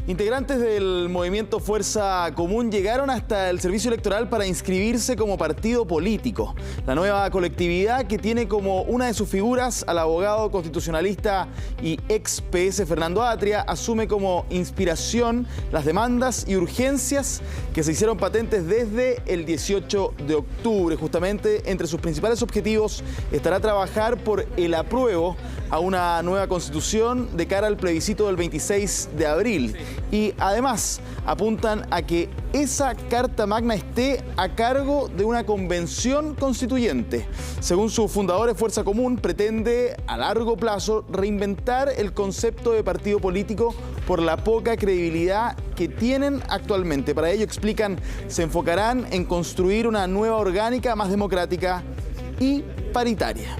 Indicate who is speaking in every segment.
Speaker 1: Integrantes del movimiento Fuerza Común llegaron hasta el servicio electoral para inscribirse como partido político. La nueva colectividad, que tiene como una de sus figuras al abogado constitucionalista y ex PS Fernando Atria, asume como inspiración las demandas y urgencias que se hicieron patentes desde el 18 de octubre. Justamente entre sus principales objetivos estará trabajar por el apruebo a una nueva constitución de cara al plebiscito del 26 de abril. Y además apuntan a que esa Carta Magna esté a cargo de una convención constituyente. Según sus fundadores, Fuerza Común pretende a largo plazo reinventar el concepto de partido político por la poca credibilidad que tienen actualmente. Para ello, explican, se enfocarán en construir una nueva orgánica más democrática y paritaria.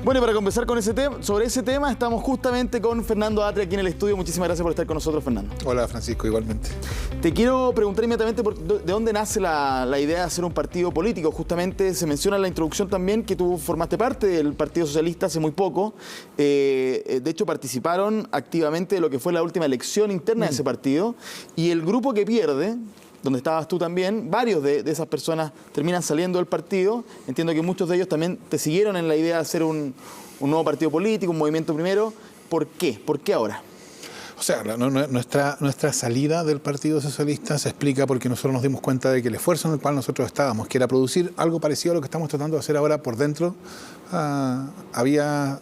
Speaker 1: Bueno, y para conversar con sobre ese tema, estamos justamente con Fernando Atria aquí en el estudio. Muchísimas gracias por estar con nosotros, Fernando.
Speaker 2: Hola, Francisco, igualmente.
Speaker 1: Te quiero preguntar inmediatamente de dónde nace la idea de hacer un partido político. Justamente se menciona en la introducción también que tú formaste parte del Partido Socialista hace muy poco. De hecho, participaron activamente de lo que fue la última elección interna de ese partido. Y el grupo que pierde, donde estabas tú también, varios de esas personas terminan saliendo del partido. Entiendo que muchos de ellos también te siguieron en la idea de hacer un nuevo partido político, un movimiento primero. ¿Por qué? ¿Por qué ahora?
Speaker 2: O sea, nuestra salida del Partido Socialista se explica porque nosotros nos dimos cuenta de que el esfuerzo en el cual nosotros estábamos, que era producir algo parecido a lo que estamos tratando de hacer ahora por dentro, había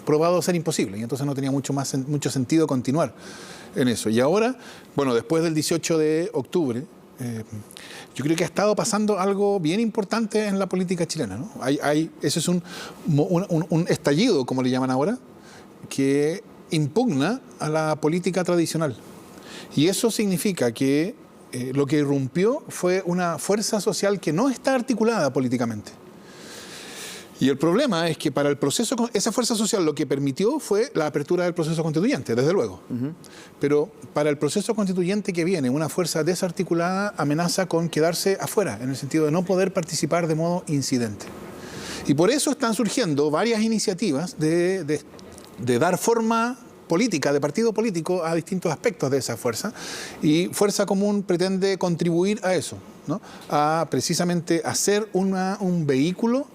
Speaker 2: probado ser imposible, y entonces no tenía mucho sentido continuar en eso. Y ahora, bueno, después del 18 de octubre, yo creo que ha estado pasando algo bien importante en la política chilena, ¿no? Ese es un estallido, como le llaman ahora, que impugna a la política tradicional. Y eso significa que lo que irrumpió fue una fuerza social que no está articulada políticamente. Y el problema es que para el proceso, esa fuerza social lo que permitió fue la apertura del proceso constituyente, desde luego. Pero para el proceso constituyente que viene, una fuerza desarticulada amenaza con quedarse afuera, en el sentido de no poder participar de modo incidente. Y por eso están surgiendo varias iniciativas de dar forma política, de partido político, a distintos aspectos de esa fuerza. Y Fuerza Común pretende contribuir a eso, ¿no? A precisamente hacer un vehículo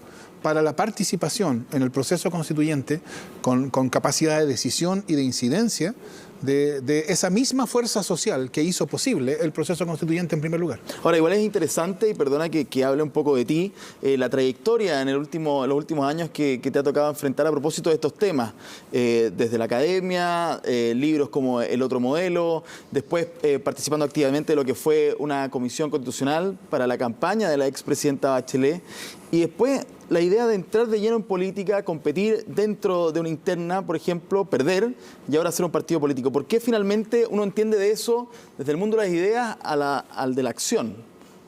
Speaker 2: para la participación en el proceso constituyente con capacidad de decisión y de incidencia de esa misma fuerza social que hizo posible el proceso constituyente en primer lugar.
Speaker 1: Ahora, igual es interesante, y perdona que hable un poco de ti, la trayectoria en los últimos años que te ha tocado enfrentar a propósito de estos temas, desde la academia, libros como El Otro Modelo, después participando activamente de lo que fue una comisión constitucional para la campaña de la expresidenta Bachelet, y después la idea de entrar de lleno en política, competir dentro de una interna, por ejemplo, perder y ahora hacer un partido político. ¿Por qué finalmente uno entiende de eso desde el mundo de las ideas al de la acción?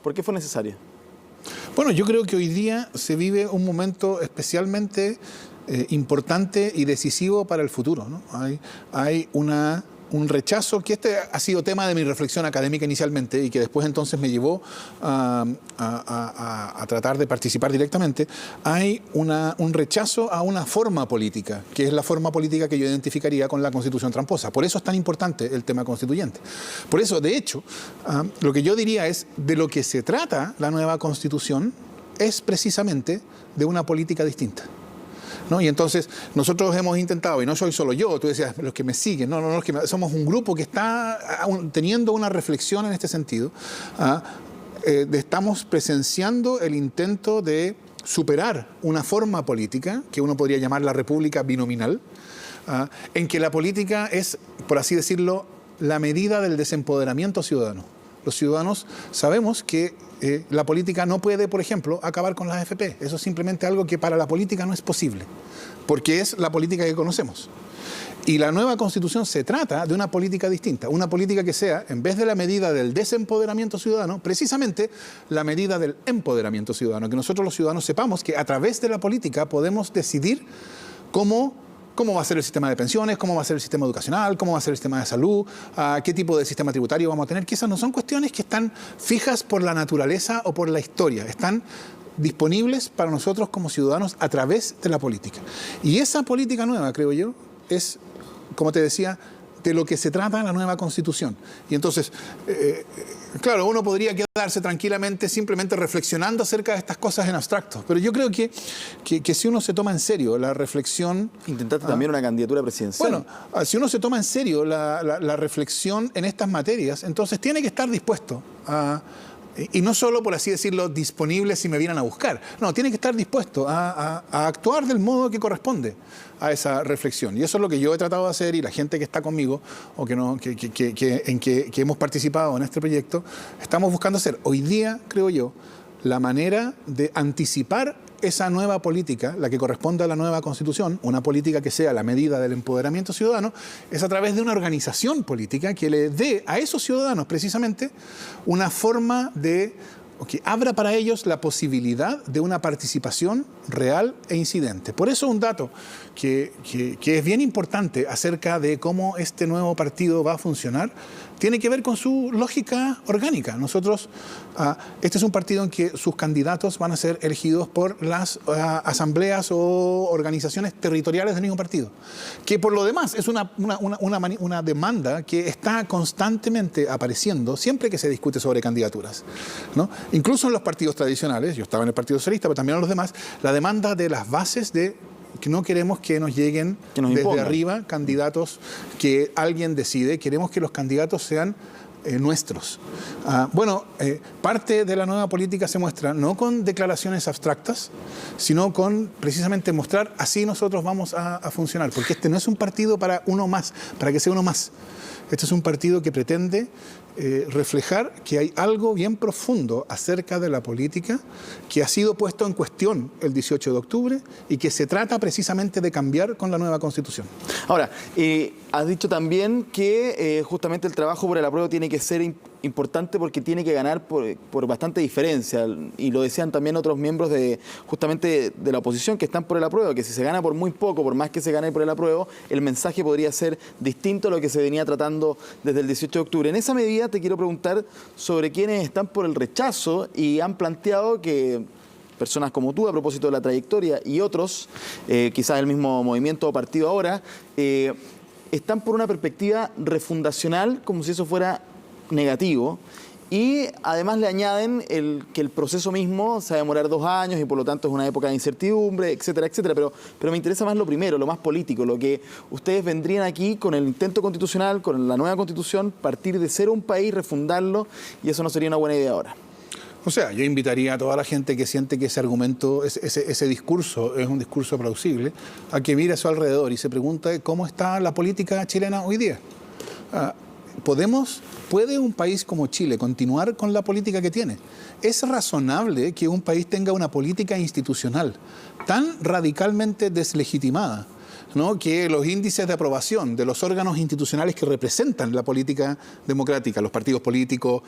Speaker 1: ¿Por qué fue necesario?
Speaker 2: Bueno, yo creo que hoy día se vive un momento especialmente importante y decisivo para el futuro, ¿no? Hay un rechazo, que este ha sido tema de mi reflexión académica inicialmente y que después entonces me llevó a tratar de participar directamente. Hay un rechazo a una forma política, que es la forma política que yo identificaría con la Constitución tramposa. Por eso es tan importante el tema constituyente. Por eso, de hecho, lo que yo diría es, de lo que se trata la nueva Constitución es precisamente de una política distinta, ¿no? Y entonces nosotros hemos intentado, y no soy solo yo, tú decías, los que me siguen, somos un grupo que está teniendo una reflexión en este sentido. Estamos presenciando el intento de superar una forma política, que uno podría llamar la república binominal, en que la política es, por así decirlo, la medida del desempoderamiento ciudadano. Los ciudadanos sabemos que la política no puede, por ejemplo, acabar con las AFP. Eso es simplemente algo que para la política no es posible, porque es la política que conocemos. Y la nueva Constitución se trata de una política distinta, una política que sea, en vez de la medida del desempoderamiento ciudadano, precisamente la medida del empoderamiento ciudadano, que nosotros los ciudadanos sepamos que a través de la política podemos decidir cómo va a ser el sistema de pensiones, cómo va a ser el sistema educacional, cómo va a ser el sistema de salud, qué tipo de sistema tributario vamos a tener, que esas no son cuestiones que están fijas por la naturaleza o por la historia, están disponibles para nosotros como ciudadanos a través de la política. Y esa política nueva, creo yo, es como te decía, de lo que se trata la nueva Constitución. Y entonces, claro, uno podría quedarse tranquilamente simplemente reflexionando acerca de estas cosas en abstracto, pero yo creo que si uno se toma en serio la reflexión...
Speaker 1: Intentaste también una candidatura presidencial.
Speaker 2: Bueno, si uno se toma en serio la reflexión en estas materias, entonces tiene que estar dispuesto a... Y no solo, por así decirlo, disponible si me vienen a buscar. No, tiene que estar dispuesto a actuar del modo que corresponde a esa reflexión. Y eso es lo que yo he tratado de hacer, y la gente que está conmigo o que hemos participado en este proyecto, estamos buscando hacer. Hoy día, creo yo, la manera de anticipar esa nueva política, la que corresponde a la nueva Constitución, una política que sea la medida del empoderamiento ciudadano, es a través de una organización política que le dé a esos ciudadanos precisamente una forma de que abra para ellos la posibilidad de una participación real e incidente. Por eso un dato que es bien importante acerca de cómo este nuevo partido va a funcionar tiene que ver con su lógica orgánica. Nosotros, este es un partido en que sus candidatos van a ser elegidos por las asambleas o organizaciones territoriales del mismo partido, que por lo demás es una demanda que está constantemente apareciendo siempre que se discute sobre candidaturas, ¿no? Incluso en los partidos tradicionales, yo estaba en el Partido Socialista, pero también en los demás, la demanda de las bases de que no queremos que nos lleguen desde arriba candidatos que alguien decide, queremos que los candidatos sean nuestros. Parte de la nueva política se muestra no con declaraciones abstractas, sino con precisamente mostrar así nosotros vamos a funcionar, porque este no es un partido para uno más, para que sea uno más. Este es un partido que pretende reflejar que hay algo bien profundo acerca de la política que ha sido puesto en cuestión el 18 de octubre y que se trata precisamente de cambiar con la nueva Constitución.
Speaker 1: Ahora, has dicho también que justamente el trabajo por el apruebo tiene que ser importante porque tiene que ganar por bastante diferencia, y lo decían también otros miembros justamente de la oposición que están por el apruebo, que si se gana por muy poco, por más que se gane por el apruebo, el mensaje podría ser distinto a lo que se venía tratando desde el 18 de octubre. En esa medida te quiero preguntar sobre quienes están por el rechazo y han planteado que personas como tú, a propósito de la trayectoria, y otros, quizás el mismo movimiento o partido ahora, están por una perspectiva refundacional, como si eso fuera negativo, y además le añaden que el proceso mismo se va a demorar 2 años y por lo tanto es una época de incertidumbre, etcétera, etcétera. Pero me interesa más lo primero, lo más político, lo que ustedes vendrían aquí con el intento constitucional, con la nueva Constitución, partir de cero un país, refundarlo, y eso no sería una buena idea ahora.
Speaker 2: O sea, yo invitaría a toda la gente que siente que ese argumento, ese discurso es un discurso plausible, a que mire a su alrededor y se pregunte cómo está la política chilena hoy día. ¿Puede un país como Chile continuar con la política que tiene? ¿Es razonable que un país tenga una política institucional tan radicalmente deslegitimada, ¿no?, que los índices de aprobación de los órganos institucionales que representan la política democrática, los partidos políticos,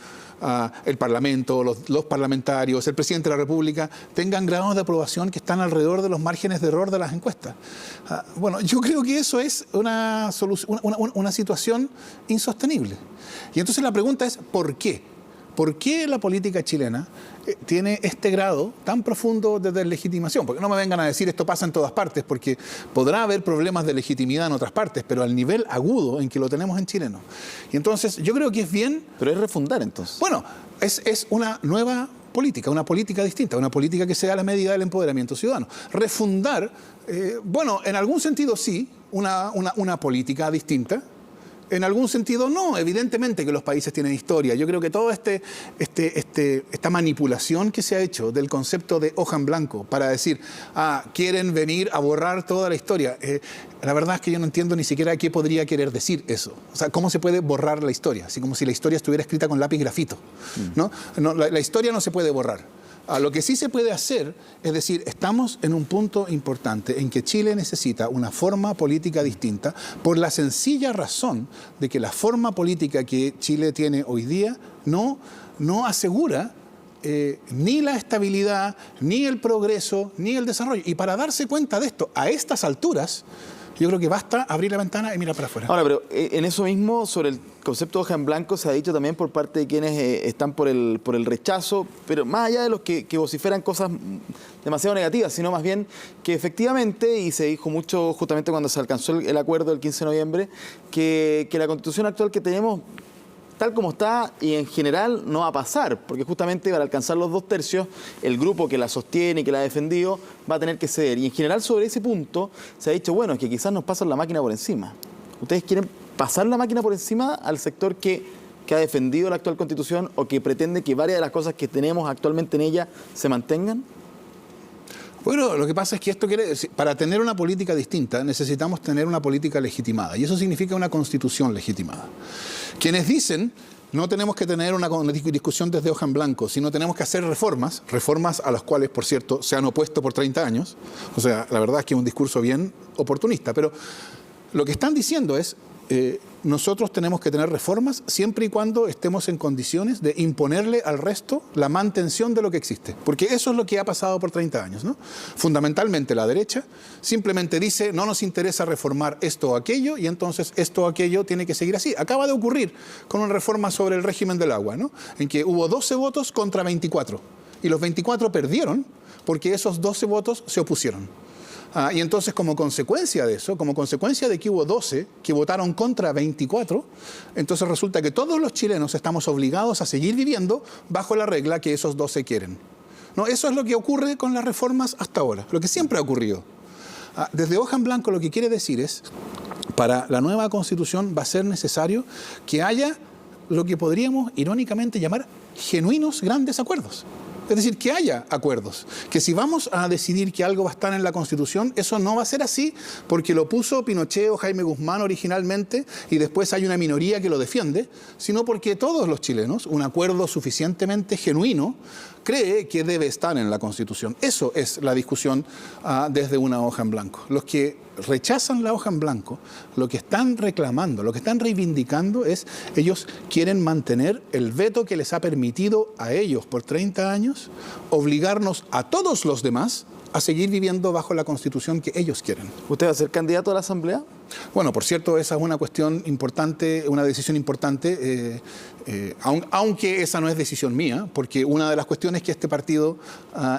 Speaker 2: el Parlamento, los parlamentarios, el presidente de la República, tengan grados de aprobación que están alrededor de los márgenes de error de las encuestas? Bueno, yo creo que eso es una situación insostenible. Y entonces la pregunta es, ¿por qué? ¿Por qué la política chilena tiene este grado tan profundo de deslegitimación? Porque no me vengan a decir esto pasa en todas partes, porque podrá haber problemas de legitimidad en otras partes, pero al nivel agudo en que lo tenemos en Chile no. Y entonces yo creo que es bien...
Speaker 1: Pero es refundar entonces.
Speaker 2: Bueno, es una nueva política, una política distinta, una política que sea a la medida del empoderamiento ciudadano. Refundar, en algún sentido sí, una política distinta. En algún sentido no, evidentemente que los países tienen historia. Yo creo que toda esta manipulación que se ha hecho del concepto de hoja en blanco para decir, quieren venir a borrar toda la historia. La verdad es que yo no entiendo ni siquiera qué podría querer decir eso. O sea, ¿cómo se puede borrar la historia? Así como si la historia estuviera escrita con lápiz grafito, ¿no? La historia no se puede borrar. Lo que sí se puede hacer es decir, estamos en un punto importante en que Chile necesita una forma política distinta por la sencilla razón de que la forma política que Chile tiene hoy día no asegura ni la estabilidad, ni el progreso, ni el desarrollo. Y para darse cuenta de esto, a estas alturas, Yo creo que basta abrir la ventana y mirar para afuera.
Speaker 1: Ahora, pero en eso mismo, sobre el concepto de hoja en blanco, se ha dicho también por parte de quienes están por el rechazo, pero más allá de los que vociferan cosas demasiado negativas, sino más bien que efectivamente, y se dijo mucho justamente cuando se alcanzó el acuerdo del 15 de noviembre, que la Constitución actual que tenemos, tal como está y en general, no va a pasar, porque justamente para alcanzar los 2/3, el grupo que la sostiene y que la ha defendido va a tener que ceder. Y en general sobre ese punto se ha dicho, bueno, es que quizás nos pasan la máquina por encima. ¿Ustedes quieren pasar la máquina por encima al sector que ha defendido la actual Constitución o que pretende que varias de las cosas que tenemos actualmente en ella se mantengan?
Speaker 2: Bueno, lo que pasa es que esto quiere decir, para tener una política distinta necesitamos tener una política legitimada, y eso significa una constitución legitimada. Quienes dicen no tenemos que tener una discusión desde hoja en blanco, sino tenemos que hacer reformas a las cuales, por cierto, se han opuesto por 30 años, o sea, la verdad es que es un discurso bien oportunista, pero lo que están diciendo es nosotros tenemos que tener reformas siempre y cuando estemos en condiciones de imponerle al resto la mantención de lo que existe. Porque eso es lo que ha pasado por 30 años, ¿no? Fundamentalmente la derecha simplemente dice no nos interesa reformar esto o aquello y entonces esto o aquello tiene que seguir así. Acaba de ocurrir con una reforma sobre el régimen del agua, ¿no? En que hubo 12 votos contra 24 y los 24 perdieron porque esos 12 votos se opusieron. Y entonces, como consecuencia de eso, como consecuencia de que hubo 12 que votaron contra 24, entonces resulta que todos los chilenos estamos obligados a seguir viviendo bajo la regla que esos 12 quieren. No, eso es lo que ocurre con las reformas hasta ahora, lo que siempre ha ocurrido. Desde hoja en blanco lo que quiere decir es, para la nueva Constitución va a ser necesario que haya lo que podríamos irónicamente llamar genuinos grandes acuerdos. Es decir, que haya acuerdos, que si vamos a decidir que algo va a estar en la Constitución, eso no va a ser así porque lo puso Pinochet o Jaime Guzmán originalmente y después hay una minoría que lo defiende, sino porque todos los chilenos, un acuerdo suficientemente genuino, cree que debe estar en la Constitución. Eso es la discusión desde una hoja en blanco. Los que rechazan la hoja en blanco, lo que están reclamando, lo que están reivindicando es, ellos quieren mantener el veto que les ha permitido a ellos por 30 años obligarnos a todos los demás a seguir viviendo bajo la Constitución que ellos quieren.
Speaker 1: ¿Usted va a ser candidato a la Asamblea?
Speaker 2: Bueno, por cierto, esa es una cuestión importante, una decisión importante, aunque esa no es decisión mía, porque una de las cuestiones que este partido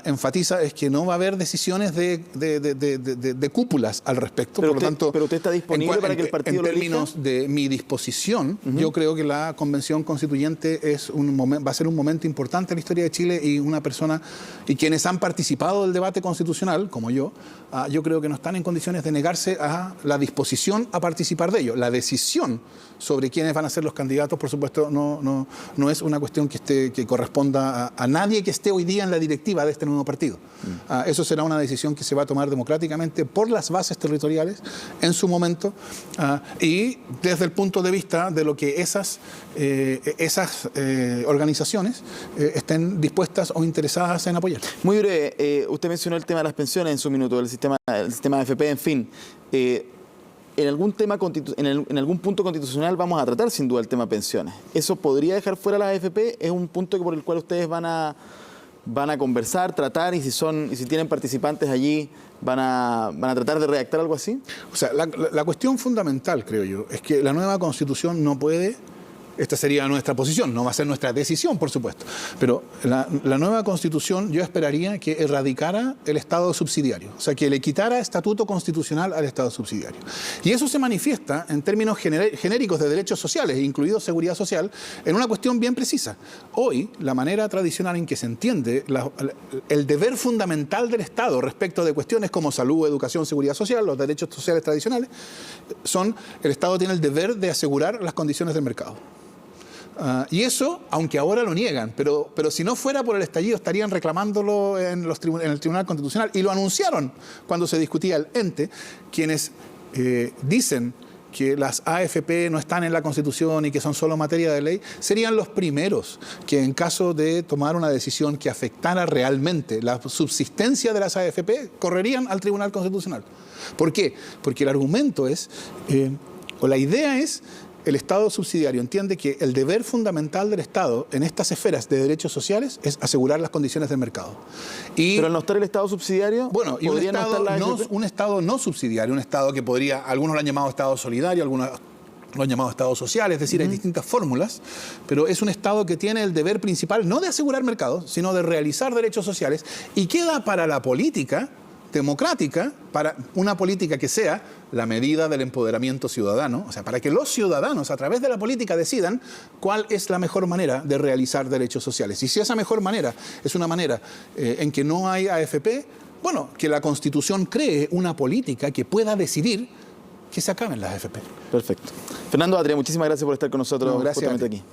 Speaker 2: enfatiza es que no va a haber decisiones de cúpulas al respecto.
Speaker 1: Pero
Speaker 2: por lo tanto,
Speaker 1: pero usted está disponible para que el partido lo elija.
Speaker 2: En términos de mi disposición, yo creo que la Convención Constituyente va a ser un momento importante en la historia de Chile y una persona, y quienes han participado del debate constitucional, como yo creo que no están en condiciones de negarse a la disposición a participar de ello. La decisión sobre quiénes van a ser los candidatos, por supuesto, no es una cuestión que corresponda a nadie que esté hoy día en la directiva de este nuevo partido. Eso será una decisión que se va a tomar democráticamente por las bases territoriales en su momento y desde el punto de vista de lo que esas organizaciones estén dispuestas o interesadas en apoyar.
Speaker 1: Muy breve, usted mencionó el tema de las pensiones en su minuto, el sistema AFP, en fin. En algún punto constitucional vamos a tratar sin duda el tema pensiones. ¿Eso podría dejar fuera la AFP? ¿Es un punto por el cual ustedes van a conversar, tratar y si tienen participantes allí van a tratar de redactar algo así?
Speaker 2: O sea, la cuestión fundamental, creo yo, es que la nueva Constitución no puede... Esta sería nuestra posición, no va a ser nuestra decisión, por supuesto. Pero la nueva Constitución yo esperaría que erradicara el Estado subsidiario, o sea, que le quitara estatuto constitucional al Estado subsidiario. Y eso se manifiesta en términos genéricos de derechos sociales, incluido seguridad social, en una cuestión bien precisa. Hoy, la manera tradicional en que se entiende el deber fundamental del Estado respecto de cuestiones como salud, educación, seguridad social, los derechos sociales tradicionales, el Estado tiene el deber de asegurar las condiciones del mercado. Y eso, aunque ahora lo niegan, pero si no fuera por el estallido estarían reclamándolo en el Tribunal Constitucional y lo anunciaron cuando se discutía el ente, quienes dicen que las AFP no están en la Constitución y que son solo materia de ley, serían los primeros que en caso de tomar una decisión que afectara realmente la subsistencia de las AFP, correrían al Tribunal Constitucional. ¿Por qué? Porque el argumento es, o la idea es, el Estado subsidiario entiende que el deber fundamental del Estado en estas esferas de derechos sociales es asegurar las condiciones del mercado.
Speaker 1: Pero al no estar el Estado subsidiario,
Speaker 2: bueno, y un Estado no subsidiario, un Estado que podría, algunos lo han llamado Estado solidario, algunos lo han llamado Estado social, es decir, hay distintas fórmulas, pero es un Estado que tiene el deber principal no de asegurar mercados, sino de realizar derechos sociales, y queda para la política democrática, para una política que sea la medida del empoderamiento ciudadano, o sea, para que los ciudadanos a través de la política decidan cuál es la mejor manera de realizar derechos sociales. Y si esa mejor manera es una manera en que no hay AFP, bueno, que la Constitución cree una política que pueda decidir que se acaben las AFP.
Speaker 1: Perfecto. Fernando Atria, muchísimas gracias por estar con nosotros
Speaker 2: gracias
Speaker 1: justamente aquí.